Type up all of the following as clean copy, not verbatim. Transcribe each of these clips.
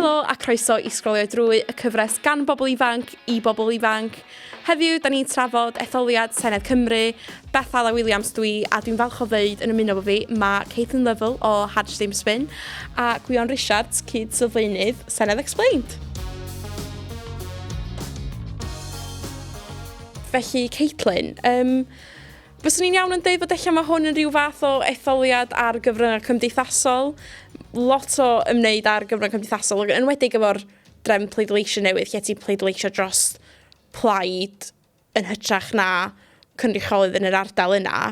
Helo a croeso I Sgrolio drwy y cyfres gan bobl ifanc I bobl ifanc. Heddiw, da ni'n trafod Etholiad Senedd Cymru, Beth Alaw Williams a dwi'n falch o ddeud yn ymuno fo fi, mae Lovell o Hansh Dim Sbin a Gwion Rhisiart, sylfaenydd Senedd Explained. Felly, Caitlin, fyswn ni'n iawn yn dweud fod eich mae hwn yn rhyw fath o etholiad ar gyfryngau cymdeithasol. Lot o ymwneud ar gyfryngau cymdeithasol, yn wedig efo'r drefn pleidleisio newydd, lle ti'n pleidleisio dros plaid yn hytrach na cynrychiolydd yn yr ardal yna.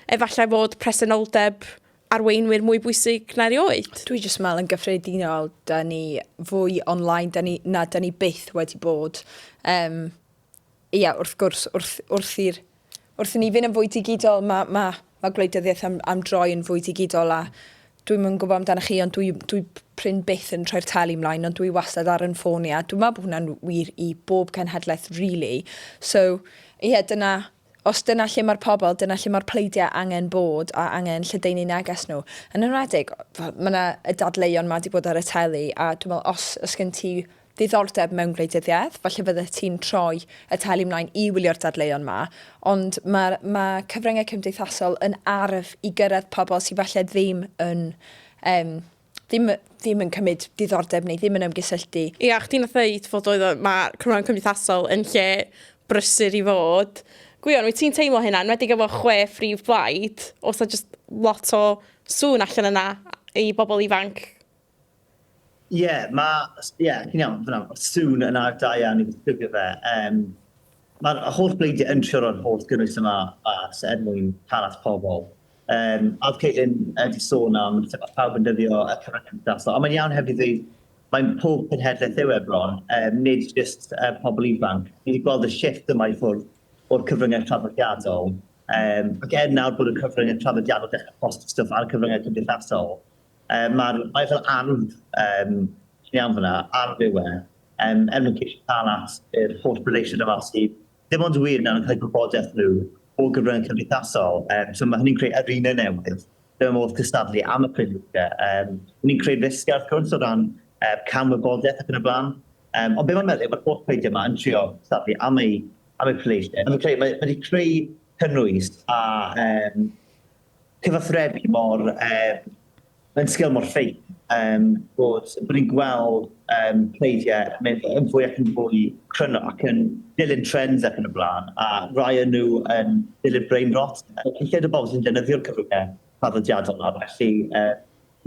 Efallai fod presenoldeb arweinwyr mwy bwysig na erioed. Dwi jyst meddwl yn gyffredinol, da ni fwy online, da ni byth wedi bod. Wrth gwrs, wrth ni fynd yn fwy digidol, mae gwleidyddiaeth am droi yn fwy digidol a dwi'n mynd gwybod amdanoch chi, ond dwi pryn byth yn troi'r teli ymlaen, ond dwi wastad ar yn ffoni a dwi'n meddwl bod hwnna'n wir I bob cenhedlaeth, really. So, os dyna lle mae'r pobl, dyna lle mae'r pleidiau angen bod a angen lledaenu neges nhw. Yn enwedig, mae yna y dadleuon ma wedi bod ar y teli a dwi'n meddwl, os gen ti ddiddordeb mewn gwleidyddiaeth, falle fydde ti'n troi y teli ymlaen I wylio'r dadleuon ma, ond mae cyfryngau cymdeithasol yn arf I gyrraedd pobl sydd falle ddim yn cymryd diddordeb neu ddim yn ymgysylltu. Ia, chdi'n dweud fod mae cyfryngau cymdeithasol yn lle brysur I fod. Gwion, wyt ti'n teimlo hynna? Nwedig efo 6 prif blaid, oes na just lot o sŵn allan yna I bobl ifanc? Chi'n iawn, sŵn yn ar da iawn I ddisgrifio fe. Mae'r holl bleidiau yn siwr o'r holl gynnwys yma er mwyn cael pobl. Oedd Caitlin wedi sôn am pawb yn dyddio y cyfryngau cymdeithasol, ond mae'n iawn hefyd I ddweud mae'n pob cenhedlaeth yw ebron, nid jyst pobl ifanc. Ni wedi gweld y shift yma I ffwrdd o'r cyfryngau traddodiadol. Ac nawr bod y cyfryngau traddodiadol dechrau post stwff ar y cyfryngau cymdeithasol. Mae fel arf, iawn fyna, arf yw mwyn ceisio cael at yr holl bleidleisio yma sydd ddim ond wir nawr yn cael gwybodaeth nhw o gyfryngau cymdeithasol. So mae hynny'n creu arena newydd, dyma modd cystadlu am y pleidleisio. Ni'n creu risgau wrth gwrs o ran cam wybodaeth ac yn y blaen. Ond be mae'n meddwl, mae'r holl pleidleisio yma yn trio cystadlu am ei pleidleisio. Mae wedi creu cynnwys a cyfathrebu mor Mae'n sgil mor ffein, bod ni'n gweld pleidiau yn fwy ac yn fwy cryno ac yn dilyn trends ac yn y blaen, a rai yn nhw yn dilyn brain rot. Yn lle dy bobl sy'n defnyddio'r cyfryngau traddodiadol a felly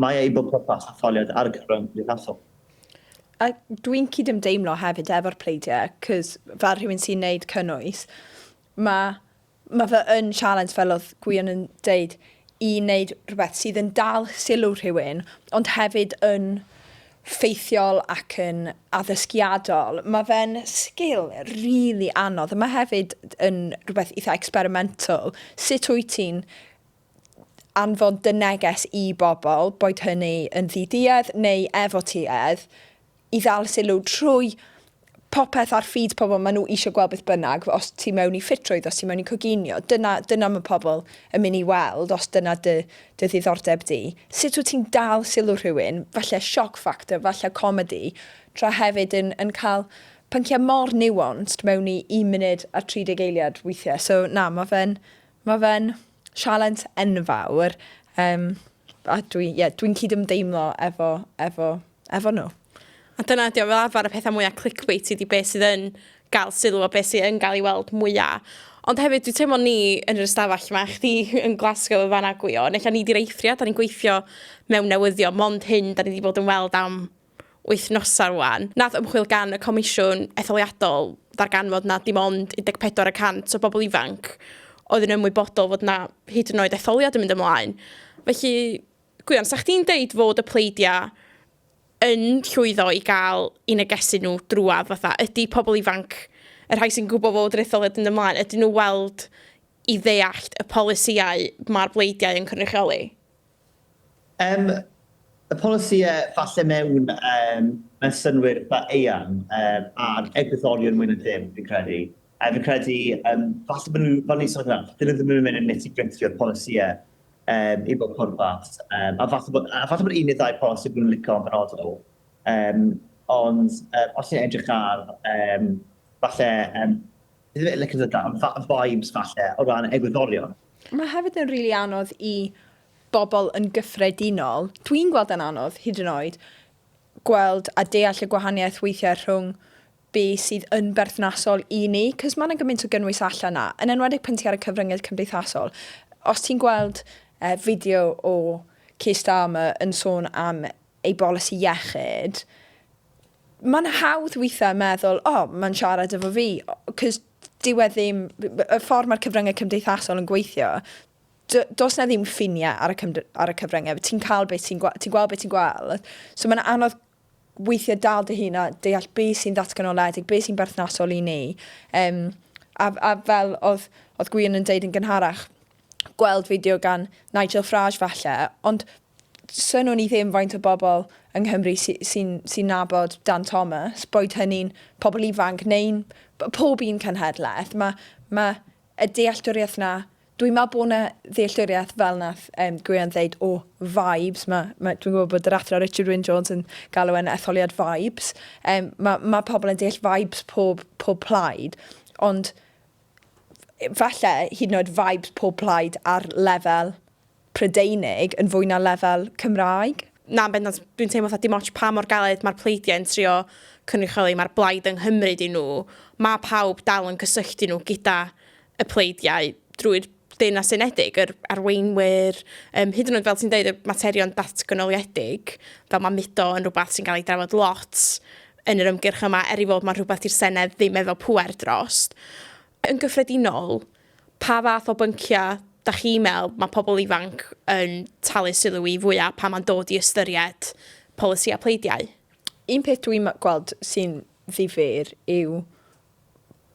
mae ei bod pwrpas Etholiad ar y cyfryngau cymdeithasol. A dwi'n cydymdeimlo hefyd efo'r pleidiau, cos fel rhywun sy'n neud cynnwys, mae fe yn challenge fel oedd Gwion yn deud, I wneud rhywbeth sydd yn dal sylw rhywun, ond hefyd yn ffeithiol ac yn addysgiadol. Mae fe'n sgil really anodd. Mae hefyd yn rhywbeth eitha experimental. Sut wyt ti'n anfon dy neges I bobl, boed hynny yn ddiduedd neu efo tuedd, I ddal sylw trwy popeth ar feed pobl maen nhw eisiau gweld beth bynnag, os ti mewn I ffitrwydd, os ti mewn I coginio, dyna mae pobl yn mynd I weld, os dyna dy ddiddordeb di. Sut wyt ti'n dal sylw rhywun, falle shock factor, falle comedy, tra hefyd yn cael pynciau mor nuanced mewn I 1 munud a 30 eiliad weithiau. So na, mae fe'n challenge enfawr, a dwi'n cydymdeimlo efo nhw. A dyna ydi o fel arfer y pethau mwyaf clickbait sydd beth sydd yn gael sylw a beth sydd yn gael I weld mwyaf. Ond hefyd, dwi'n teimlo ni yn yr ystafell yma, chdi yn Glasgow y fan agwio, nella ni di'r eithriad, da ni'n gweithio mewn newyddio, mond hyn, da ni wedi bod yn weld am wythnosau rwan. Nath ymchwil gan y Comisiwn Etholiadol ddarganfod na dim ond 14% o bobl ifanc oedd yn ymwybodol fod na hyd yn oed etholiad yn mynd ymlaen. Felly, Gwion, sa chdi'n deud fod y pleidiau yn llwyddo I gael I negesu nhw drwad fatha, ydy pobl ifanc, y rhai sy'n gwybod fod yr etholiad yn ymlaen, ydy nhw weld I ddeallt y polisiau mae'r bleidiau yn cynrychioli? Y polisiau falle mewn synwyr eang a'r egwyddorion mwyn y dim, fi'n credu. Fi'n credu, falle bod nhw'n sôn hynny, dyn nhw ddim yn mynd yn nitty-gritty o'r polisiau I bod pwrpas. A falle bod un neu ddau polisi bod nhw'n licio yn benodol. ond os ti'n edrych ar, falle, vibes falle o ran egwyddorion. Mae hefyd yn rili anodd i bobl yn gyffredinol, dwi'n gweld yn anodd hyd yn oed, gweld a deall y gwahaniaeth weithiau rhwng be sydd yn berthnasol i ni, cos mae'n gymaint o gynnwys allan na, yn enwedig pan ti ar y cyfryngau cymdeithasol. Os ti'n gweld fideo o Keir Starmer yn sôn am ei bolisi iechyd, mae'n hawdd weithiau meddwl, mae'n siarad efo fi, cos dyw e ddim, y ffordd mae'r cyfryngau cymdeithasol yn gweithio, does na ddim ffiniau ar y cyfryngau. Ti'n gweld beth ti'n gweld. So mae'n anodd weithiau dal dy hun a deall beth sy'n ddatganoledig, beth sy'n berthnasol i ni. A fel oedd Gwion yn deud yn gynharach, gweld fideo gan Nigel Farage falle, ond synwn ni ddim faint o bobl yng Nghymru sy'n nabod Dan Thomas, boed hynny'n pobl ifanc neu'n pob un cenhedlaeth. Mae y dealltwriaeth na, dwi'n meddwl bod yna ddealltwriaeth fel nath Gwion ddeud o vibes. Dwi'n gwybod bod yr athro Richard Wyn Jones yn galw yn Etholiad vibes. Mae pobl yn deall vibes pob plaid, ond falle hyd yn oed vibes pob plaid ar lefel Prydeinig yn fwy na lefel Cymraeg. Na, bendant, dwi'n teimlo fatha dim ots pa mor galed mae'r pleidiau yn trio cynrychioli, mae'r blaid yng Nghymru di nhw. Mae pawb dal yn cysylltu nhw gyda y pleidiau drwy'r Deyrnas Unedig, yr arweinwyr, hyd yn oed fel ti'n deud, y materion datganoliedig, fel mae mudo yn rhywbeth sy'n cael ei drafod lot yn yr ymgyrch yma, i fod mae rhywbeth i'r Senedd ddim efo pŵer drost. Yn gyffredinol, pa fath o bynciau da chi'n meddwl mae pobl ifanc yn talu sylw i fwyaf pan mae'n dod i ystyried polisi a pleidiau? Un peth dwi'n gweld sy'n ddifyr yw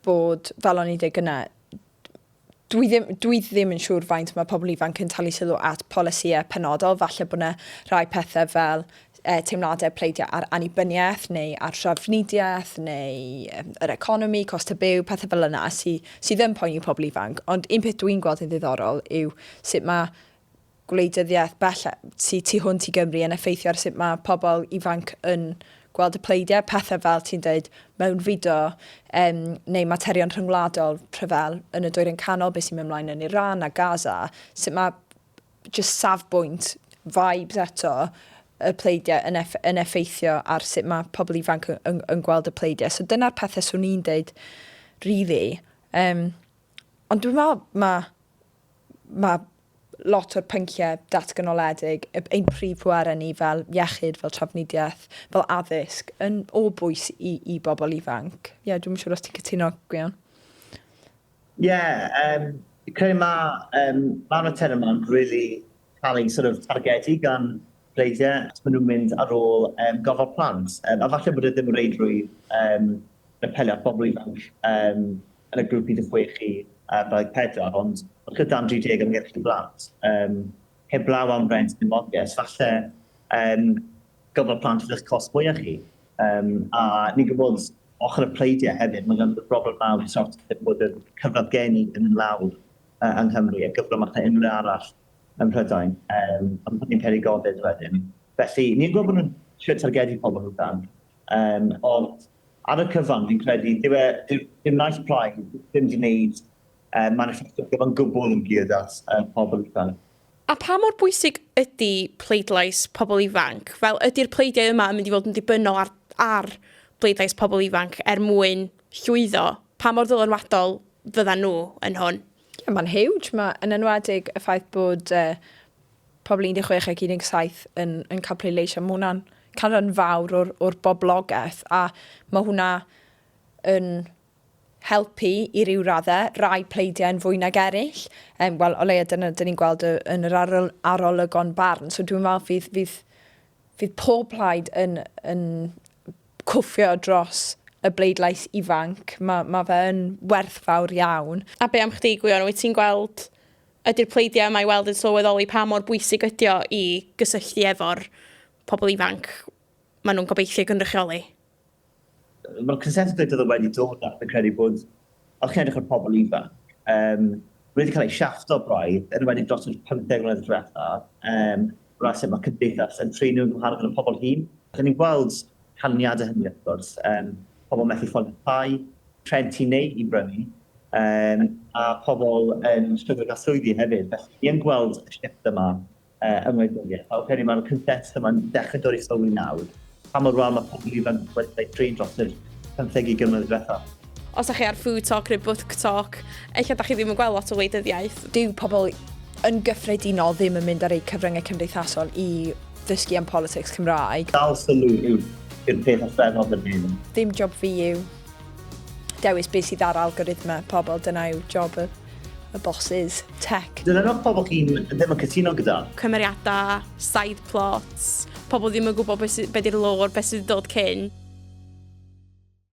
bod, fel o'n i dweud gyna, dwi ddim yn siŵr faint mae pobl ifanc yn talu sylw at polisïau penodol. Falle bod yna rhai pethau fel teimladau pleidiau ar annibyniaeth neu ar trafnidiaeth neu yr economi, cost y byw, pethau fel yna sydd yn poeni pobl ifanc. Ond un peth dwi'n gweld yn ddiddorol yw sut mae gwleidyddiaeth bella sydd tu hwnt i Gymru yn effeithio ar sut mae pobl ifanc yn gweld y pleidiau, pethau fel ti'n dweud mewn fideo neu materion rhyngwladol rhyfel yn y Dwy'r Canol, beth sy'n mynd ymlaen yn Iran a Gaza, sut mae just safbwynt, vibes eto, y pleidiau yn effeithio ar sut mae pobl ifanc yn gweld y pleidiau. So dyna'r pethau swn i'n dweud, really. Ond dwi'n meddwl mae lot o'r pynciau datganoledig, ein prif pwerau ni fel iechyd, fel trafnidiaeth, fel addysg, yn o bwys i bobl ifanc. Dwi'n siŵr os ti'n cytuno, Gwion. Credu mae'r materion yma'n really cael ei sort of targedu gan pleidiau, maen nhw'n mynd ar ôl gofal plant. A falle bod e ddim yn reid drwy repeliad bobl ifanc yn y grŵp 16 i 24, ond oedd gyda'n 30 yn gyrchu blant. Heblaw am rent ymwodus, falle gofal plant ydych cost mwy chi. A ni'n gwybod ochr y pleidiau hefyd, mae'n gwneud y broblem mawr i sort bod y cyfradd geni yn lawr yng Nghymru, a gyflym allan unrhyw arall yn Prydain, ond ni'n perigoddyd wedyn. Felly, ni'n gwybod bod nhw'n siarad targedu pobl rhywbeth. Ond ar y cyfan, fi'n credu, dim naill plaen, ddim wedi gwneud manifesto gyfa'n gwbl yn gyd at pobl rhywbeth. A pa mor bwysig ydy pleidlais pobl ifanc? Fel ydy'r pleidiau yma yn mynd i fod yn dibynnol ar bleidlais pobl ifanc mwyn llwyddo? Pa mor dylanwadol fyddan nhw yn hwn? Mae'n huge. Yn enwedig y ffaith bod pobl 16 ac 17 yn cael pleidleisio. Mae hwnna'n canran fawr o'r boblogaeth, a mae hwnna yn helpu i ryw raddau rai pleidiau yn fwy nag eraill. Wel, o leia dyna ni'n gweld yn yr arolygon barn. So dwi'n meddwl fydd pob plaid yn cwffio dros y bleidlais ifanc. Mae fe yn werthfawr iawn. A be am chdi, Gwion, wyt ti'n gweld ydy'r pleidiau yma i weld yn sylweddoli pa mor bwysig ydy o i gysylltu efo'r pobl ifanc maen nhw'n gobeithio gynrychioli? Mae'r consensus dweud wedi dod ar, fi'n credu bod, o'ch chi'n edrych o'r pobl ifanc, wedi cael ei siaffto braidd, yn wedi dros yr 15 mlynedd diwethaf, rhaid sef mae cymdeithas yn trin nhw'n gwahanol yn y pobl hun. Ni'n gweld canlyniadau hynny, wrth gwrs. Pobl methu ffonio pai, trent i neu i brynu, a pobl yn stryglo gael swyddi hefyd. Felly, i'n gweld y shift yma yng Ngwleidyddiaeth. A wedi mae'r contest yma'n dechrau dod i sylwi nawr. Pa mor wel mae pobl ifanc wedi trin dros yr 15 mlynedd diwethaf. Os ydych chi ar food talk neu book talk, eich ydych chi ddim yn gweld lot o wleidyddiaeth. Dyw pobl yn gyffredinol ddim yn mynd ar eu cyfryngau cymdeithasol i ddysgu am politics Cymraeg. Dal sylw yw'r peth allweddol yn hyn. Ddim job fi yw dewis beth sydd ar algoritmau pobl, dyna yw job y bosses tech. Dyna nhw'n pobl chi'n ddim yn cytuno gyda. Cymeriadau, side plots, pobl ddim yn gwybod beth yw'r lore, beth sydd wedi dod cyn.